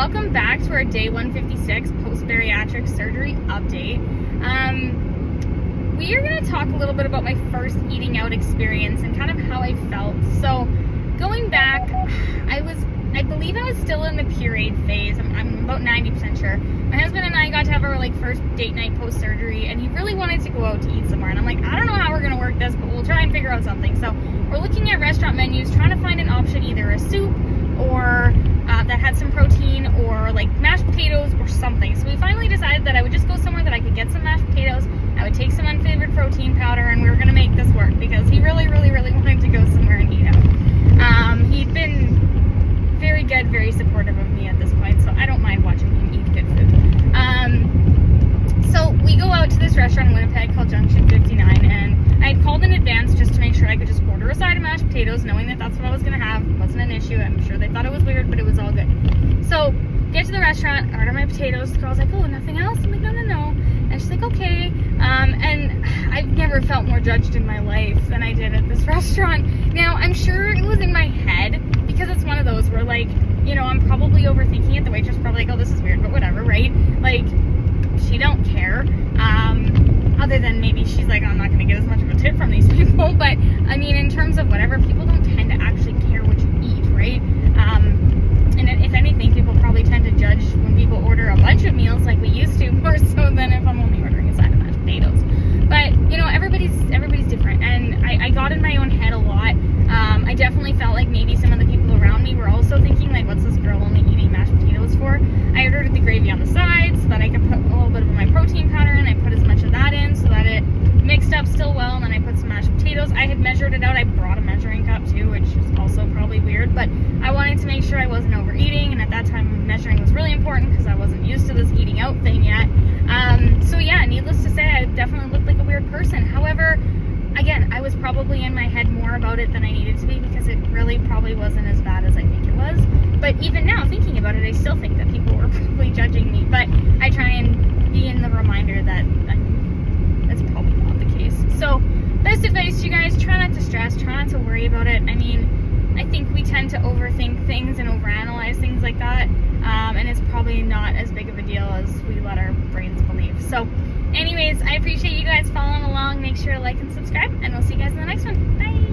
welcome back to our day 156 Post Bariatric Surgery update. We are going to talk a little bit about my first eating out experience and kind of how I felt. So going back, I believe I was still in the pureed phase. I'm about 90% sure. My husband and I got to have our first date night post surgery, and he really wanted to go out to eat somewhere. And I'm like, I don't know how we're going to work this, but we'll try and figure out something. So we're looking at restaurant menus, trying to find an option, either a soup or that had some protein, or like mashed potatoes or something. So we finally decided that I would just go somewhere that I could get some mashed potatoes. I would take some unflavored protein powder, and we were going to make this work because he really wanted to go somewhere and eat out. He'd been very good, very supportive of me at this point, so I don't mind watching him eat good food. So we go out to this restaurant in Winnipeg called Junction 59, and I had called in advance just to make sure I could just order a side of mashed potatoes, knowing that that's what I was going to have. It wasn't an issue. I'm sure they thought it was weird, but it was all good. So get to the restaurant, order my potatoes. The girl's like, oh, nothing else? I'm like, no. And she's like, okay. And I've never felt more judged in my life than I did at this restaurant. Now, I'm sure it was in my head, because it's one of those where, I'm probably overthinking it. The waitress probably like, oh, this is weird, but whatever, right? She don't care. Other than maybe she's like, I'm not going to get as much of a tip from these people. But, I mean, in terms of whatever, people don't tend to actually care what you eat, right? And if anything, people probably tend to judge when people order a bunch of meals like we used to, more so than if I'm only ordering a side of mashed potatoes. But, everybody's different. And I got in my own head a lot. I definitely felt like maybe some of the people around me were also thinking, what's this girl only eating mashed potatoes for? I ordered the gravy on the side so that I could put a little bit of my protein powder in. I put as much of that in so that it mixed up still well, and then I put some mashed potatoes. I had measured it out. I brought a measuring cup too, which is also probably weird, but I wanted to make sure I wasn't overeating, and at that time measuring was really important because I wasn't used to this eating out thing yet. So yeah, needless to say, I definitely looked like a weird person. However, again, I was probably in my head more about it than I needed to be, because it really probably wasn't as bad as I think it was. But even now, thinking about it, I still think that people were probably judging me. But I try and be in the reminder that that's probably not the case. So, best advice to you guys, try not to stress, try not to worry about it. I mean, I think we tend to overthink things and overanalyze things like that. And it's probably not as big of a deal as we let our brains believe. So, anyways, I appreciate you guys following along. Make sure to like and subscribe, and we'll see you guys in the next one. Bye!